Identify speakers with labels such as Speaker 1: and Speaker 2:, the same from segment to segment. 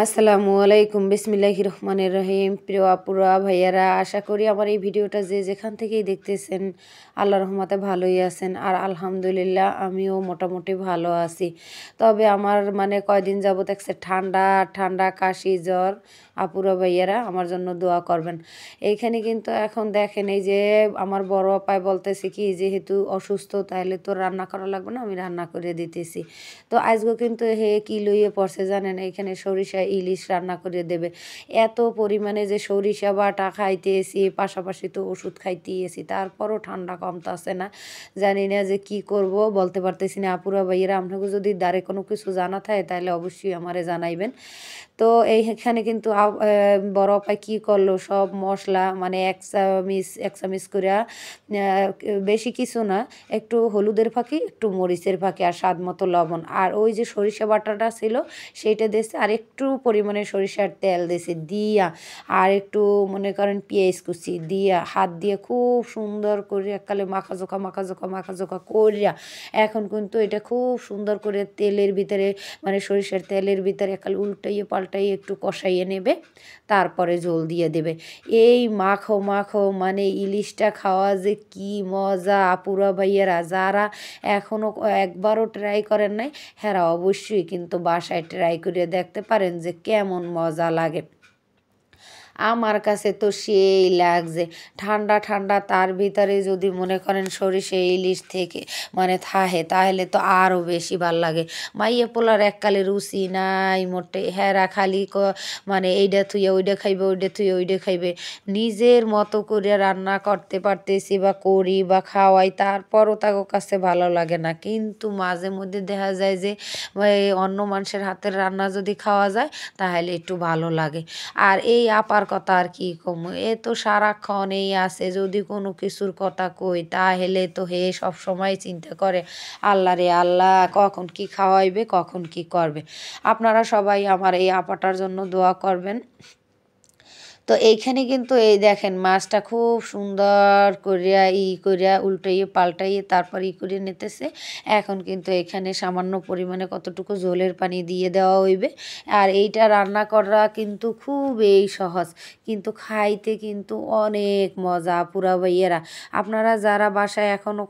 Speaker 1: আসসালামু আলাইকুম বিসমিল্লাহির রহমানির রহিম। প্রিয় আপুরা ভাইয়ারা, আশা করি আমার এই ভিডিওটা যে যেখান থেকেই দেখতেছেন আল্লাহর রহমতে ভালোই আছেন। আর আলহামদুলিল্লাহ আমিও মোটামুটি ভালো আছি। তবে আমার কয়দিন যাবত একটা ঠান্ডা ঠান্ডা কাশি জ্বর। আপুরা ভাইয়ারা আমার জন্য দোয়া করবেন। এইখানে কিন্তু এখন দেখেন এই যে আমার বড় আপায় বলতেছে কি, যেহেতু অসুস্থ তাহলে তো রান্না করা লাগবে না, আমি রান্না করে দিতেছি। তো আজকে কিন্তু হে কি লইয়ে পড়ছে জানেন, এখানে সরিষা ইলিশ রান্না করে দেবে। এত পরিমাণে যে সরিষা বাটা খাইতেছি, পাশাপাশি তো ওষুধ খাইতেছি, তারপরও ঠান্ডা কমতাছে না। জানি না যে কি করব, বলতে পারতেছি না। আপুরা ভাইয়েরা, আপনাকে যদি দ্বারে কোনো কিছু জানা থাকে তাহলে অবশ্যই আমারে জানাইবেন। তো এইখানে কিন্তু বড় আপায় কী করলো, সব মশলা এক চামিচ করে, বেশি কিছু না, একটু হলুদের ফাঁকি, একটু মরিচের ফাঁকি, আর স্বাদ মতো লবণ, আর ওই যে সরিষা বাটাটা ছিল সেইটা দিয়েছে, আর একটু পরিমাণে সরিষার তেল দিয়েছে দিয়া, আর একটু মনে করেন পেঁয়াজ কুচি দিয়া হাত দিয়ে খুব সুন্দর করে এককালে মাখাজোকা করিয়া, এখন কিন্তু এটা খুব সুন্দর করে তেলের ভিতরে, সরিষার তেলের ভিতরে একাল উল্টাইয়ে পাল্টাইয়ে একটু কষাইয়ে নেবে, তারপরে ঝোল দিয়ে দেবে। এই মাখো মাখো ইলিশটা খাওয়া যে কি মজা! আপুরা ভাইয়েরা, যারা এখনও একবারও ট্রাই করেন নাই, হ্যাঁ অবশ্যই কিন্তু বাসায় ট্রাই করে দেখতে পারেন যে কেমন মজা লাগে। আমার কাছে তো সেই লাগছে ঠান্ডা ঠান্ডা, তার ভিতরে যদি মনে করেন সরিষা ইলিশ থেকে থাহে, তাহলে তো আরও বেশি ভাল লাগে। মাইয়ে পোলার এককালে রুচি নাই মোটে, হেরা খালি এইটা থুয়ে ওইটা খাইবে, ওইটা থুয়ে ওইটা খাইবে। নিজের মতো করে রান্না করতে পারতেছি বা করি বা খাওয়াই, তারপরও তাকে কাছে ভালো লাগে না। কিন্তু মাঝে মধ্যে দেখা যায় যে অন্য মানুষের হাতের রান্না যদি খাওয়া যায় তাহলে একটু ভালো লাগে। আর এই আপার কথা আর কি কম, এ তো সারাক্ষণ এই আছে, যদি কোনো কিছুর কথা কই তাহলে তো হে সব সময় চিন্তা করে, আল্লাহ রে আল্লাহ, কখন কি খাওয়াইবে, কখন কি করবে। আপনারা সবাই আমার এই আপাটার জন্য দোয়া করবেন। তো এইখানে কিন্তু এই দেখেন মাছটা খুব সুন্দর করিয়া করিয়া উল্টাইয়ে পাল্টাইয়ে তারপর করে নিতেছে। এখন কিন্তু এখানে সামান্য পরিমাণে কতটুকু ঝোলের পানি দিয়ে দেওয়া হইবে। আর এইটা রান্না করা কিন্তু খুবই সহজ, কিন্তু খাইতে কিন্তু অনেক মজা। পুরা ভাইয়েরা, আপনারা যারা বাসায় এখনও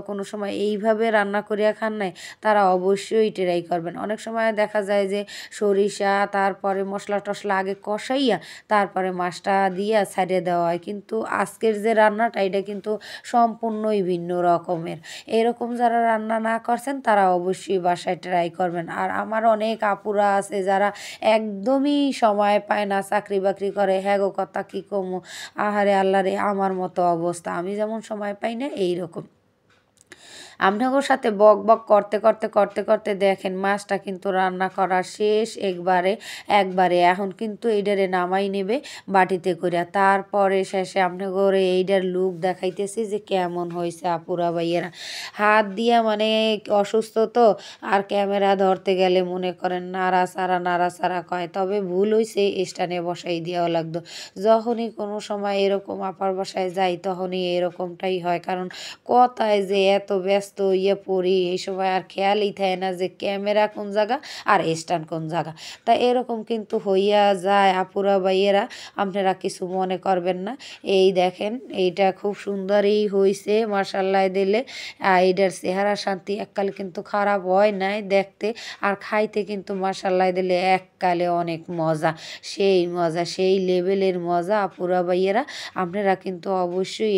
Speaker 1: কোনো সময় এইভাবে রান্না করিয়া খান নাই, তারা অবশ্যই ট্রাই করবেন। অনেক সময় দেখা যায় যে সরিষা তারপরে মশলা টশলা আগে কষাইয়া তারপরে মাছটা দিয়া ছাড়িয়ে দেওয়া হয়, কিন্তু আজকের যে রান্নাটা এটা কিন্তু সম্পূর্ণই ভিন্ন রকমের। এরকম যারা রান্না না করছেন তারা অবশ্যই বাসায় ট্রাই করবেন। আর আমার অনেক আপুরা আছে যারা একদমই সময় পায় না, চাকরি বাকরি করে, হ্যাঁ গো কথা কী কমু, আহারে আল্লাহ রে, আমার মতো অবস্থা, আমি যেমন সময় পাই না এইরকম। আপনাদের সাথে বক বক করতে করতে করতে করতে দেখেন মাছটা কিন্তু রান্না করা শেষ একবারে। এখন কিন্তু এইটারে নামাই নেবে বাটিতে করে, তারপরে শেষে আপনাদের এইটার লুক দেখাইতেছি যে কেমন হয়েছে। আপুরা ভাইয়েরা, হাত দিয়া অসুস্থ তো, আর ক্যামেরা ধরতে গেলে মনে করেন নাড়াচাড়া কয়, তবে ভুল হয়েছে, স্ট্যান্ডে বসাই দেওয়া লাগতো। যখনই কোনো সময় এরকম আপার বাসায় যাই তখনই এরকমটাই হয়, কারণ কথায় যে এত ব্যস্ত পড়ি, এই সময় আর খেয়ালই থাকে না যে ক্যামেরা কোন জায়গা আর স্ট্যান্ড কোন জায়গা। তা এরকম কিন্তু হইয়া যায়। আপুরা ভাইয়েরা, আপনারা কিছু মনে করবেন না। এই দেখেন এইটা খুব সুন্দরই হয়েছে মাশাআল্লাহ দিলে। এইটার চেহারা শান্তি এককালে কিন্তু খারাপ হয় নাই দেখতে, আর খাইতে কিন্তু মাশাআল্লাহ দিলে এককালে অনেক মজা, সেই লেভেলের মজা। আপুরা ভাইয়েরা, আপনারা কিন্তু অবশ্যই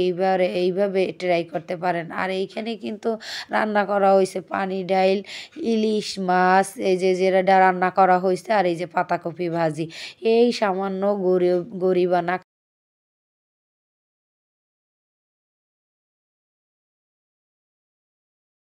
Speaker 1: এইভাবে ট্রাই করতে পারেন। আর এইখানে কিন্তু রান্না করা হয়েছে পানি ডাইল, ইলিশ মাছ, এই যে যেটা রান্না করা হয়েছে, আর এই যে পাতাকপি ভাজি, এই সামান্য গরিবানা